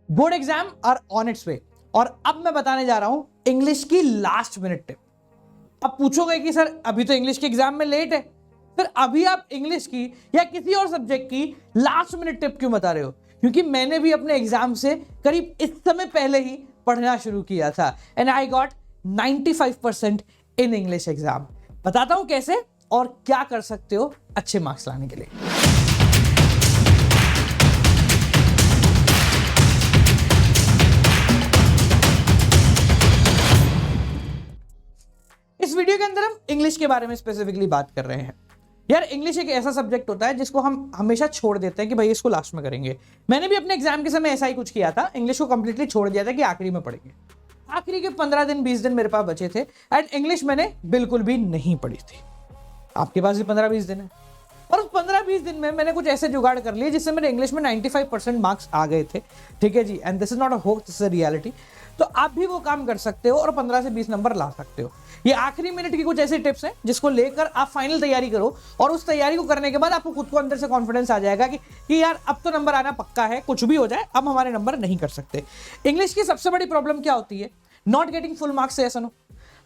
Board exam are on its way. और अब मैं बताने जा रहा हूं इंग्लिश की लास्ट मिनट टिप। अब पूछोगे कि सर अभी तो इंग्लिश के एग्जाम में लेट है, फिर अभी आप इंग्लिश की या किसी और सब्जेक्ट की लास्ट मिनट टिप क्यों बता रहे हो? क्योंकि मैंने भी अपने एग्जाम से करीब इस समय पहले ही पढ़ना शुरू किया था and I got 95% in English exam. बताता हूं कैसे और क्या कर सकते हो अच्छे मार्क्स लाने के लिए। इस वीडियो के अंदर हम इंग्लिश के बारे में स्पेसिफिकली बात कर रहे हैं। यार इंग्लिश एक ऐसा सब्जेक्ट होता है जिसको हम हमेशा छोड़ देते हैं कि भाई इसको लास्ट में करेंगे। मैंने भी अपने एग्जाम के समय ऐसा ही कुछ किया था, इंग्लिश को कंप्लीटली छोड़ दिया था कि आखिरी में पढ़ेंगे। आखिरी के 15 दिन 20 दिन मेरे पास बचे थे एंड इंग्लिश मैंने बिल्कुल भी नहीं पढ़ी थी। आपके पास भी 15-20 दिन है और उस 15-20 दिन में मैंने कुछ ऐसे जुगाड़ कर लिए जिससे मेरे इंग्लिश में 95% मार्क्स आ गए थे। ठीक है जी, and this is not a hope, this is a reality. तो आप भी वो काम कर सकते हो और 15 से 20 नंबर ला सकते हो। ये आखिरी मिनट की कुछ ऐसी टिप्स हैं जिसको लेकर आप फाइनल तैयारी करो और उस तैयारी को करने के बाद आपको खुद को अंदर से कॉन्फिडेंस आ जाएगा कि यार अब तो नंबर आना पक्का है, कुछ भी हो जाए अब हमारे नंबर नहीं कर सकते। इंग्लिश की सबसे बड़ी प्रॉब्लम क्या होती है? नॉट गेटिंग फुल मार्क्स से ऐसा नो।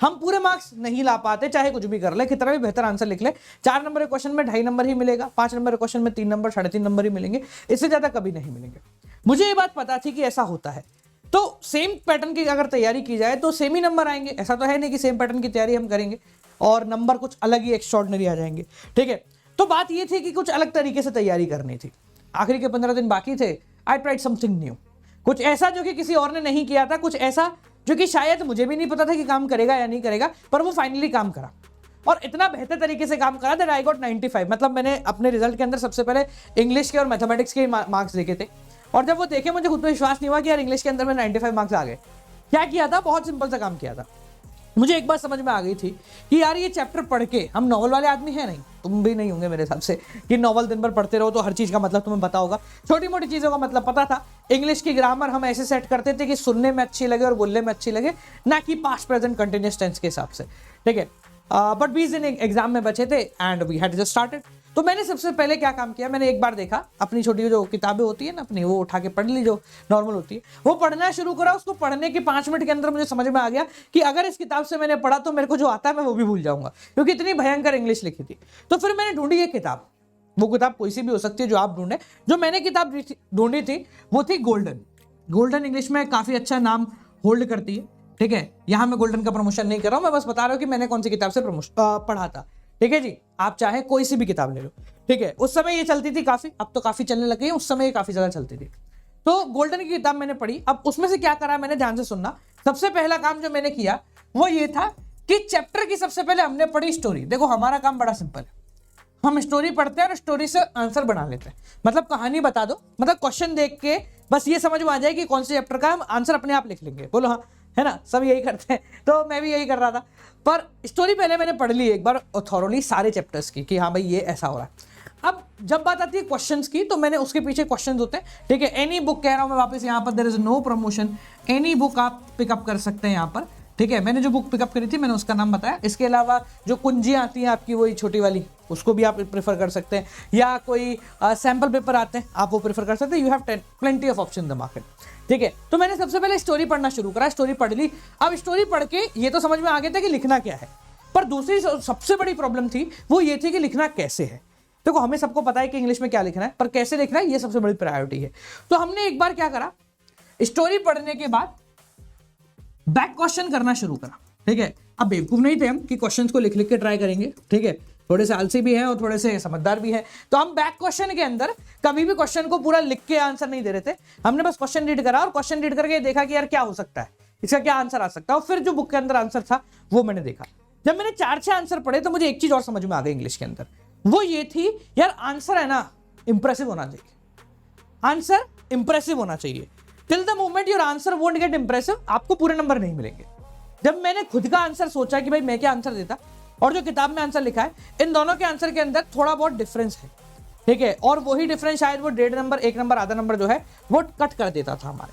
हम पूरे मार्क्स नहीं ला पाते, चाहे कुछ भी कर ले, कितना भी बेहतर आंसर लिख ले। 4 नंबर के क्वेश्चन में 2.5 नंबर ही मिलेगा, 5 नंबर के क्वेश्चन में 3 नंबर 3.5 नंबर ही मिलेंगे, इससे ज्यादा कभी नहीं मिलेंगे। मुझे ये बात पता थी कि ऐसा होता है, तो सेम पैटर्न की अगर तैयारी की जाए तो सेम ही नंबर आएंगे। ऐसा तो है नहीं कि सेम पैटर्न की तैयारी हम करेंगे और नंबर कुछ अलग ही एक्स्ट्राऑर्डिनरी आ जाएंगे। ठीक है, तो बात ये थी कि कुछ अलग तरीके से तैयारी करनी थी। आखिरी के 15 दिन बाकी थे, आई ट्राइड समथिंग न्यू, कुछ ऐसा जो कि किसी और ने नहीं किया था, कुछ ऐसा जो कि शायद मुझे भी नहीं पता था कि काम करेगा या नहीं करेगा, पर वो फाइनली काम करा और इतना बेहतर तरीके से काम करा दैट आई गॉट 95। मतलब मैंने अपने रिजल्ट के अंदर सबसे पहले इंग्लिश के और मैथमेटिक्स के मार्क्स देखे थे और जब वो देखे मुझे खुद पे विश्वास नहीं हुआ कि यार इंग्लिश के अंदर में 95 मार्क्स आ गए। क्या किया था? बहुत सिंपल सा काम किया था। मुझे एक बात समझ में आ गई थी कि यार ये चैप्टर पढ़ के, हम नॉवल वाले आदमी हैं नहीं, तुम भी नहीं होंगे मेरे हिसाब से कि नॉवल दिन भर पढ़ते रहो तो हर चीज का मतलब तुम्हें पता होगा। छोटी मोटी चीजों का मतलब पता था। इंग्लिश की ग्रामर हम ऐसे सेट करते थे कि सुनने में अच्छी लगे और बोलने में अच्छी लगे, ना कि पास्ट प्रेजेंट कंटिन्यूअस टेंस के हिसाब से। ठीक है, बट 20 दिन एग्जाम में बचे थे and we had just started. तो मैंने सबसे पहले क्या काम किया, मैंने एक बार देखा अपनी छोटी जो किताबें होती है ना अपनी, वो उठा के पढ़ ली जो नॉर्मल होती है, वो पढ़ना शुरू करा। उसको पढ़ने के 5 मिनट के अंदर मुझे समझ में आ गया कि अगर इस किताब से मैंने पढ़ा तो मेरे को जो आता है मैं वो भी भूल जाऊंगा, क्योंकि इतनी भयंकर इंग्लिश लिखी थी। तो फिर मैंने ढूंढी ये किताब, वो किताब कोई सी भी हो सकती है जो आप ढूंढे। जो मैंने किताब ढूंढी थी वो थी गोल्डन। गोल्डन इंग्लिश में काफी अच्छा नाम होल्ड करती है। ठीक है, यहां मैं गोल्डन का प्रमोशन नहीं कर रहा हूं, मैं बस बता रहा हूं कि मैंने कौन सी किताब से पढ़ा था। ठीक है जी, आप चाहे कोई सी भी किताब ले लो। ठीक है, उस समय ये चलती थी काफी, अब तो काफी चलने लगी है, उस समय ये काफी ज्यादा चलती थी। तो गोल्डन की किताब मैंने पढ़ी। अब उसमें से क्या करा मैंने, ध्यान से सुनना। सबसे पहला काम जो मैंने किया वो ये था कि चैप्टर की सबसे पहले हमने पढ़ी स्टोरी। देखो हमारा काम बड़ा सिंपल है, हम स्टोरी पढ़ते हैं और स्टोरी से आंसर बना लेते हैं। मतलब कहानी बता दो, मतलब क्वेश्चन देख के बस ये समझ में आ जाए कि कौन से चैप्टर का, हम आंसर अपने आप लिख लेंगे। बोलो हाँ, है ना, सब यही करते हैं। तो मैं भी यही कर रहा था, पर स्टोरी पहले मैंने पढ़ ली एक बार थॉरोली सारे चैप्टर्स की कि हाँ भाई ये ऐसा हो रहा है। अब जब बात आती है क्वेश्चंस की, तो मैंने उसके पीछे क्वेश्चंस होते हैं। ठीक है, एनी बुक कह रहा हूं मैं वापस यहाँ पर, there is no promotion, any book आप पिकअप कर सकते हैं यहाँ पर। ठीक है, मैंने जो बुक पिकअप करी थी मैंने उसका नाम बताया। इसके अलावा जो कुंजियाँ आती हैं आपकी वही छोटी वाली, उसको भी आप प्रेफर कर सकते हैं, या कोई सैम्पल पेपर आते हैं आप वो प्रेफर कर सकते हैं। You have plenty of option in the market. ठीक है, तो मैंने सबसे पहले स्टोरी पढ़ना शुरू करा, स्टोरी पढ़ ली। अब स्टोरी पढ़ के ये तो समझ में आ गया था कि लिखना क्या है, पर दूसरी सबसे बड़ी प्रॉब्लम थी वो ये थी कि लिखना कैसे है। देखो हमें सबको पता है कि इंग्लिश में क्या लिखना है, पर कैसे लिखना है ये सबसे बड़ी प्रायोरिटी है। तो हमने एक बार क्या करा, स्टोरी पढ़ने के बाद बैक क्वेश्चन करना शुरू करा। ठीक है, अब बेवकूफ नहीं थे हम कि क्वेश्चंस को लिख लिख के ट्राई करेंगे। ठीक है, थोड़े से आलसी भी हैं और थोड़े से समझदार भी हैं। तो हम बैक क्वेश्चन के अंदर कभी भी क्वेश्चन को पूरा लिख के आंसर नहीं दे रहे थे, हमने बस क्वेश्चन रीड करा और क्वेश्चन रीड करके देखा कि यार क्या हो सकता है, इसका क्या आंसर आ सकता है। और फिर जो बुक के अंदर आंसर था वो मैंने देखा। जब मैंने 4-6 आंसर पढ़े तो मुझे एक चीज और समझ में आ गई इंग्लिश के अंदर, वो ये थी यार आंसर है ना इंप्रेसिव होना चाहिए, आंसर इंप्रेसिव होना चाहिए। Till the moment your answer won't get impressive, आपको पूरे नंबर नहीं मिलेंगे। जब मैंने खुद का आंसर सोचा कि भाई मैं क्या आंसर देता और जो किताब में आंसर लिखा है, इन दोनों के आंसर के अंदर थोड़ा बहुत डिफरेंस है। ठीक है, और वही डिफरेंस शायद वो 1.5 नंबर 1 नंबर आधा नंबर जो है वो कट कर देता था हमारे।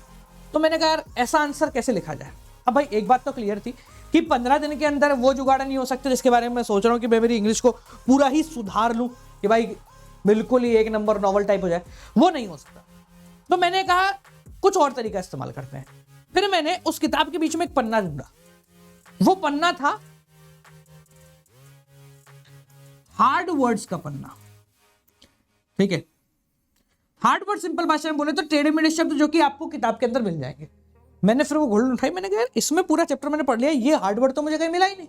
तो मैंने कहा यार ऐसा आंसर कैसे लिखा जाए। अब भाई एक बात तो क्लियर थी कि 15 दिन के अंदर वो जुगाड़ नहीं हो सकते जिसके बारे में मैं सोच रहा हूँ कि मैं मेरी इंग्लिश को पूरा ही सुधार लूँ कि भाई बिल्कुल ही 1 नंबर नॉवल टाइप हो जाए, वो नहीं हो सकता। तो मैंने कहा कुछ और तरीका इस्तेमाल करते हैं। फिर मैंने उस किताब के बीच में एक पन्ना ढूंढा, वो पन्ना था हार्ड वर्ड्स का पन्ना। ठीक है, हार्ड वर्ड सिंपल भाषा में बोले तो टेढ़े मेढ़े शब्द जो कि आपको किताब के अंदर मिल जाएंगे। मैंने फिर वो घोल उठाई, मैंने कहा इसमें पूरा चैप्टर मैंने पढ़ लिया, ये हार्ड वर्ड तो मुझे कहीं मिला ही नहीं।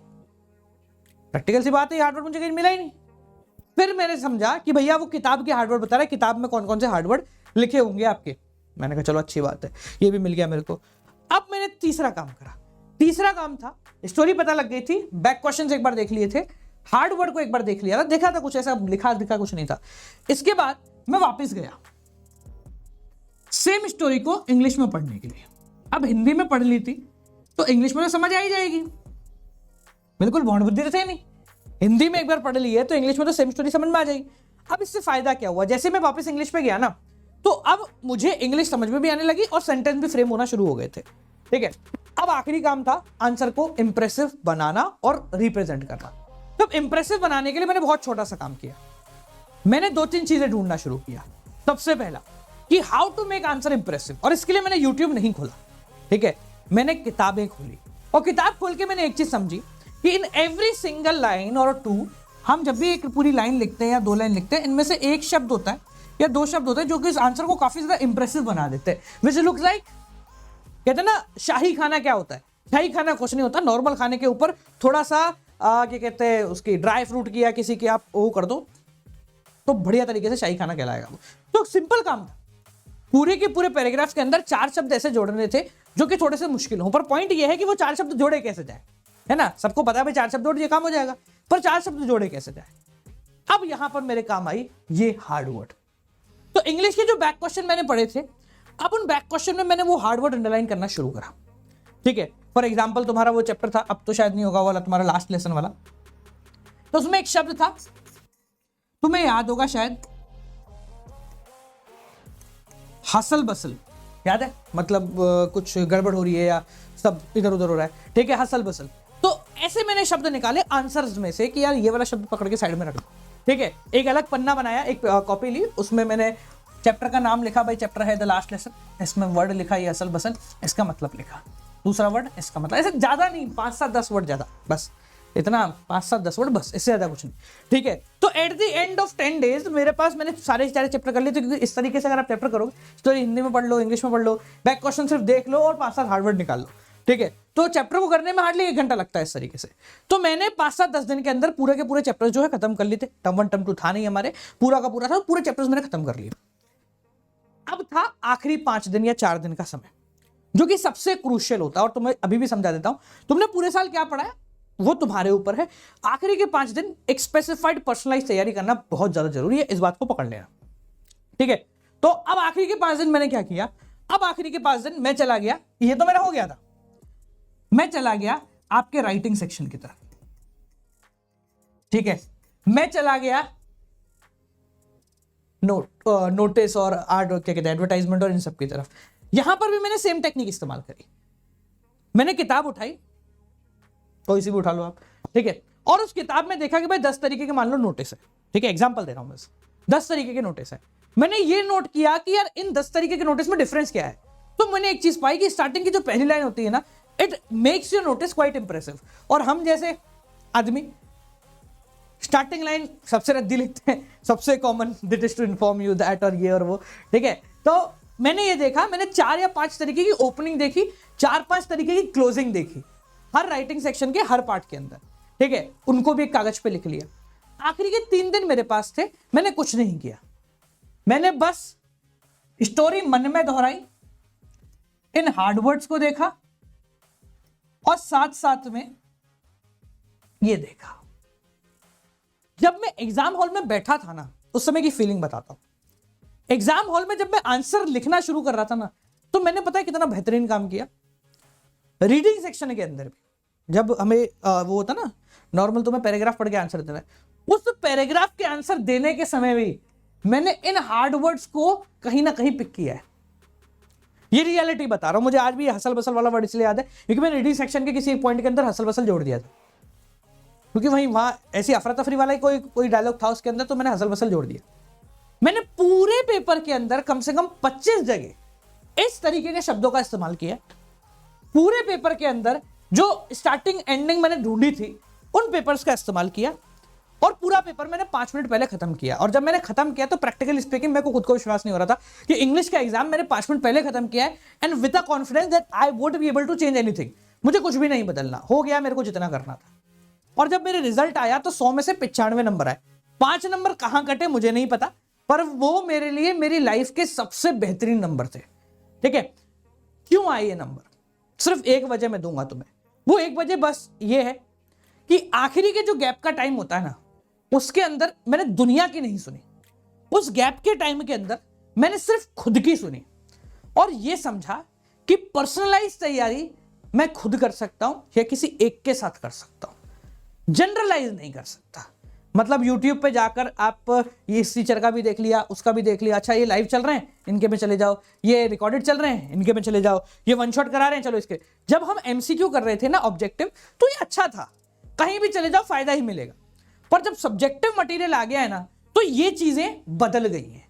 प्रैक्टिकल सी बात है, ये हार्ड वर्ड मुझे कहीं मिला ही नहीं। फिर मैंने समझा कि भैया वो किताब के हार्ड वर्ड बता रहा है, किताब में कौन कौन से हार्ड वर्ड लिखे होंगे आपके। मैंने कहा चलो अच्छी बात है, ये भी मिल गया मेरे को। अब मैंने तीसरा काम करा। तीसरा काम था, स्टोरी पता लग गई थी, बैक क्वेश्चंस एक बार देख लिए थे, हार्ड वर्ड को एक बार देख लिया था, देखा था कुछ ऐसा लिखा दिखा कुछ नहीं था। इसके बाद मैं वापस गया सेम स्टोरी को इंग्लिश में पढ़ने के लिए। अब हिंदी में पढ़ ली थी तो इंग्लिश में तो समझ आ ही जाएगी, बिल्कुल भौंड बुद्धि थे नहीं। हिंदी में एक बार पढ़ ली है तो इंग्लिश में तो सेम स्टोरी समझ में आ जाएगी। अब इससे फायदा क्या हुआ, जैसे मैं वापस इंग्लिश पे गया ना, तो अब मुझे इंग्लिश समझ में भी आने लगी और सेंटेंस भी फ्रेम होना शुरू हो गए थे। ठीक है, अब आखिरी काम था आंसर को इंप्रेसिव बनाना और रिप्रेजेंट करना। तो इंप्रेसिव बनाने के लिए मैंने बहुत छोटा सा काम किया। मैंने 2-3 चीजें ढूंढना शुरू किया। सबसे पहला कि how to make answer impressive, और इसके लिए मैंने यूट्यूब नहीं खोला। ठीक है, मैंने किताबें खोली और किताब खोल के मैंने एक चीज समझी कि इन एवरी सिंगल लाइन और टू, हम जब भी एक पूरी लाइन लिखते हैं या 2 लाइन लिखते हैं, इनमें से एक शब्द होता है या 2 शब्द होते हैं जो कि इस आंसर को काफी ज्यादा इंप्रेसिव बना देते हैं। विच लुक्स लाइक, कहते हैं ना शाही खाना क्या होता है, शाही खाना कुछ नहीं होता, नॉर्मल खाने के ऊपर थोड़ा सा क्या कहते हैं उसकी ड्राई फ्रूट की या किसी की आप वो कर दो तो बढ़िया तरीके से शाही खाना कहलाएगा। तो सिंपल काम था, पूरे के पूरे पैराग्राफ के अंदर 4 शब्द ऐसे जोड़ने थे जो कि थोड़े से मुश्किल हो, पर पॉइंट ये है कि वो 4 शब्द जोड़े कैसे जाए, है ना। सबको पता है भाई 4 शब्द जोड़ ये काम हो जाएगा, पर 4 शब्द जोड़े कैसे जाए। अब यहां पर मेरे काम आई ये हार्ड वर्ड। तो इंग्लिश के जो बैक क्वेश्चन मैंने पढ़े थे, अब उन बैक क्वेश्चन में मैंने वो हार्ड वर्ड अंडरलाइन करना शुरू करा। ठीक है, फॉर एग्जाम्पल तुम्हारा वो चैप्टर था, अब तो शायद नहीं होगा वाला, तुम्हारा लास्ट लेसन वाला, तो उसमें एक शब्द था, तुम्हें याद होगा शायद, हसल बसल। याद है, मतलब कुछ गड़बड़ हो रही है या सब इधर उधर हो रहा है। ठीक है, हसल बसल। तो ऐसे मैंने शब्द निकाले आंसर्स में से कि यार ये वाला शब्द पकड़ के साइड में रख दो। ठीक है, एक अलग पन्ना बनाया, एक कॉपी ली, उसमें मैंने चैप्टर का नाम लिखा, भाई चैप्टर है द लास्ट लेसन, इसमें वर्ड लिखा ये असल बसल, इसका मतलब लिखा, दूसरा वर्ड इसका मतलब, ऐसे ज्यादा नहीं, 5-7-10 वर्ड ज्यादा, बस इतना, 5-7-10 वर्ड बस, इससे ज्यादा कुछ नहीं। ठीक है, तो at the end of 10 days मेरे पास मैंने सारे चैप्टर कर लिए थे, क्योंकि इस तरीके से अगर आप चैप्टर करोगे तो हिंदी में पढ़ लो, इंग्लिश में पढ़ लो, बैक क्वेश्चन सिर्फ देख लो और 5-7 हार्ड वर्ड निकाल लो। ठीक है, तो चैप्टर को करने में हार्डली 1 घंटा लगता है इस तरीके से। तो मैंने 5-7-10 दिन के अंदर पूरे के पूरे चैप्टर जो है खत्म कर लिए थे। टर्म 1 टर्म 2 था नहीं हमारे, पूरा का पूरा था, पूरे चैप्टर्स मैंने खत्म कर लिए। अब था आखिरी 5 दिन या 4 दिन का समय, जो कि सबसे क्रूशियल होता है, और तुम्हें अभी भी समझा देता हूं। तुमने पूरे साल क्या पढ़ा है वो तुम्हारे ऊपर है, आखिरी के 5 दिन एक स्पेसिफाइड पर्सनलाइज तैयारी करना बहुत ज्यादा जरूरी है, इस बात को पकड़ लेना। ठीक है, तो अब आखिरी के 5 दिन मैंने क्या किया, अब आखिरी के 5 दिन मैं चला गया, ये तो मेरा हो गया था, मैं चला गया आपके राइटिंग सेक्शन की तरफ। ठीक है, मैं चला गया नोटिस और आर्ट, क्या कहते हैं, एडवर्टाइजमेंट और इन सब की तरफ। यहां पर भी मैंने सेम टेक्निक इस्तेमाल करी। मैंने किताब उठाई, कोई सी भी उठा लो आप, ठीक है, और उस किताब में देखा कि भाई 10 तरीके के मान लो नोटिस है। ठीक है, एग्जांपल दे रहा हूं बस, 10 तरीके के नोटिस है। मैंने ये नोट किया कि यार इन 10 तरीके के नोटिस में डिफरेंस क्या है। तो मैंने एक चीज पाई कि स्टार्टिंग की जो पहली लाइन होती है ना, it makes your notice quite impressive. और हम जैसे आदमी स्टार्टिंग लाइन सबसे रद्दी लिखते हैं, सबसे common, this is to inform you that, और ये और वो। ठीक है, तो मैंने ये देखा, मैंने 4 या 5 तरीके की ओपनिंग देखी, 4-5 तरीके की क्लोजिंग देखी, हर राइटिंग सेक्शन के हर पार्ट के अंदर। ठीक है, उनको भी एक कागज पे लिख लिया। आखिरी के 3 दिन मेरे पास थे, मैंने कुछ नहीं किया, मैंने बस स्टोरी मन में दोहराई, इन हार्डवर्ड्स को देखा, और साथ साथ में ये देखा। जब मैं एग्जाम हॉल में बैठा था ना, उस समय की फीलिंग बताता हूं। एग्जाम हॉल में जब मैं आंसर लिखना शुरू कर रहा था ना, तो मैंने पता है कितना बेहतरीन काम किया। रीडिंग सेक्शन के अंदर भी जब हमें वो होता ना, नॉर्मल तुम्हें पैराग्राफ पढ़ के आंसर देना है, उस पैराग्राफ के आंसर देने के समय भी मैंने इन हार्ड वर्ड्स को कहीं ना कहीं पिक किया है। ये रियलिटी बता रहा हूं, मुझे आज भी हसल बसल वाला वर्ड इसलिए याद है क्योंकि मैंने रीडिंग सेक्शन के किसी एक पॉइंट के अंदर हसल बसल जोड़ दिया था, क्योंकि वहां ऐसी अफरा तफरी वाला कोई डायलॉग था उसके अंदर, तो मैंने हसल बसल जोड़ दिया। मैंने पूरे पेपर के अंदर कम से कम 25 जगह इस तरीके के शब्दों का इस्तेमाल किया। पूरे पेपर के अंदर जो स्टार्टिंग एंडिंग मैंने ढूंढी थी उन पेपर्स का इस्तेमाल किया और पूरा पेपर मैंने 5 मिनट पहले खत्म किया। और जब मैंने खत्म किया तो प्रैक्टिकली स्पीकिंग मेरे को खुद को विश्वास नहीं हो रहा था कि इंग्लिश का एग्जाम मैंने 5 मिनट पहले खत्म किया है and with a confidence that I would be able to change anything. मुझे कुछ भी नहीं बदलना, हो गया मेरे को जितना करना था। और जब मेरे रिजल्ट आया तो 100 में से 95 नंबर आए। 5 नंबर कहां कटे मुझे नहीं पता, पर वो मेरे लिए मेरी लाइफ के सबसे बेहतरीन नंबर थे। ठीक है, क्यों आए ये नंबर? सिर्फ एक वजह मैं दूंगा तुम्हें। वो एक वजह बस ये है कि आखिरी के जो गैप का टाइम होता है ना, उसके अंदर मैंने दुनिया की नहीं सुनी। उस गैप के टाइम के अंदर मैंने सिर्फ खुद की सुनी और यह समझा कि पर्सनलाइज तैयारी मैं खुद कर सकता हूं या किसी एक के साथ कर सकता हूं, जनरलाइज नहीं कर सकता। मतलब YouTube पे जाकर आप ये इस टीचर का भी देख लिया, उसका भी देख लिया, अच्छा ये लाइव चल रहे हैं इनके में चले जाओ, ये रिकॉर्डेड चल रहे हैं इनके में चले जाओ, ये वन शॉट करा रहे हैं चलो इसके। जब हम MCQ कर रहे थे ना ऑब्जेक्टिव, तो ये अच्छा था, कहीं भी चले जाओ फायदा ही मिलेगा। पर जब सब्जेक्टिव मटेरियल आ गया है ना, तो ये चीजें बदल गई हैं,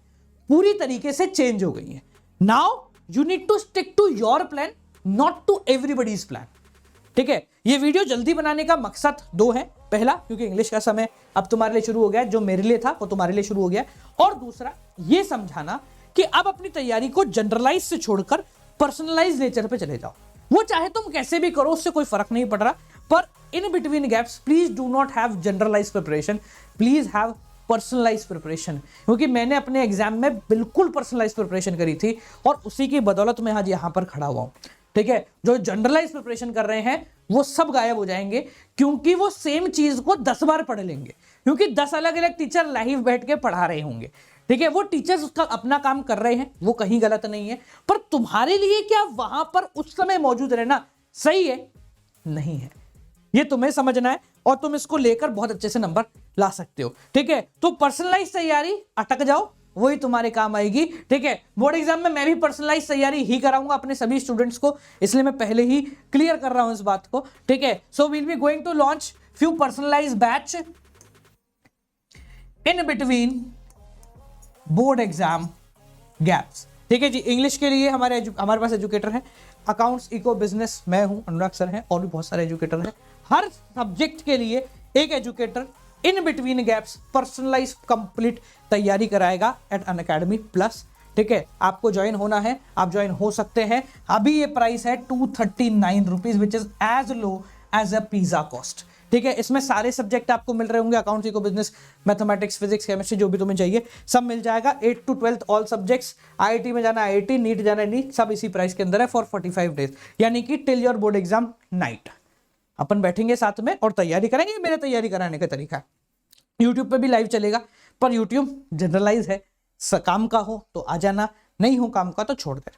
पूरी तरीके से चेंज हो गई हैं। Now you need to stick to your plan, not to everybody's plan. ठीक है, ये वीडियो जल्दी बनाने का मकसद 2 है। पहला, क्योंकि इंग्लिश का समय अब तुम्हारे लिए शुरू हो गया, जो मेरे लिए था वो तुम्हारे लिए शुरू हो गया। और दूसरा, ये समझाना कि अब अपनी तैयारी को जनरलाइज से छोड़कर पर्सनलाइज नेचर पे चले जाओ। वो चाहे तुम कैसे भी करो, उससे कोई फर्क नहीं पड़ रहा, पर in between gaps please do not have generalise preparation, please have personalise preparation. क्योंकि मैंने अपने एग्जाम में बिल्कुल पर्सनलाइज प्रिपरेशन करी थी और उसी की बदौलत मैं आज यहां पर खड़ा हुआ हूं। ठीक है, जो जनरलाइज प्रिपरेशन कर रहे हैं वो सब गायब हो जाएंगे, क्योंकि वो सेम चीज को 10 बार पढ़ लेंगे, क्योंकि 10 अलग अलग टीचर लाइव बैठ के पढ़ा रहे होंगे। ठीक है, वो टीचर्स उसका अपना काम कर रहे हैं, वो कहीं गलत नहीं है, पर तुम्हारे लिए क्या वहां पर उस समय मौजूद रहना सही है? नहीं है। ये तुम्हें समझना है और तुम इसको लेकर बहुत अच्छे से नंबर ला सकते हो। ठीक है, तो पर्सनलाइज तैयारी अटक जाओ, वही तुम्हारे काम आएगी। ठीक है, बोर्ड एग्जाम में मैं भी पर्सनलाइज तैयारी ही कराऊंगा अपने सभी स्टूडेंट्स को, इसलिए मैं पहले ही क्लियर कर रहा हूं इस बात को। ठीक है, so we'll be going to launch few personalise batch in between board exam gaps. ठीक है जी, इंग्लिश के लिए हमारे पास एजुकेटर हैं, अकाउंट्स, इको, बिजनेस मैं हूं, अनुराग सर हैं, और भी बहुत सारे एजुकेटर हैं। हर सब्जेक्ट के लिए एक educator in between gaps personalise complete तैयारी कराएगा एट अनअकैडमी प्लस। ठीक है, आपको ज्वाइन होना है, आप ज्वाइन हो सकते हैं। अभी ये प्राइस है 239 rupees, which is as low as a pizza cost. ठीक है, इसमें सारे सब्जेक्ट आपको मिल रहे होंगे, accounts, eco, business, mathematics, physics, chemistry, जो भी तुम्हें चाहिए सब मिल जाएगा। 8 to 12 ऑल सब्जेक्ट्स, IIT में जाना IIT, नीट जाना नीट, सब इसी प्राइस के अंदर है फॉर 45 डेज, यानी कि till your board exam night. अपन बैठेंगे साथ में और तैयारी करेंगे। मेरे तैयारी कराने का तरीका है, यूट्यूब पे भी लाइव चलेगा, पर यूट्यूब जनरलाइज है, काम का हो तो आ जाना, नहीं हो काम का तो छोड़ दे।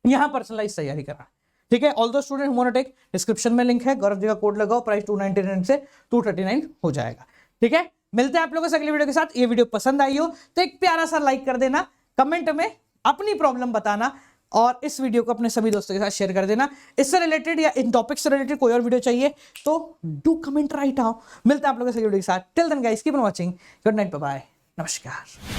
यहां पर्सनलाइज तैयारी करा। ठीक है, all the student want to take, description में लिंक है, गौरव जी का कोड लगाओ, प्राइस 299 से 239 हो जाएगा। ठीक है, मिलते हैं आप लोगों से अगली वीडियो के साथ। ये वीडियो पसंद आई हो तो एक प्यारा सा लाइक कर देना, कमेंट में अपनी प्रॉब्लम बताना और इस वीडियो को अपने सभी दोस्तों के साथ शेयर कर देना। इससे रिलेटेड या इन टॉपिक से रिलेटेड कोई और वीडियो चाहिए तो डू कमेंट राइट नाउ। मिलते हैं आप लोगों से वीडियो के साथ। Till then guys, keep on watching, good night, bye bye, नमस्कार।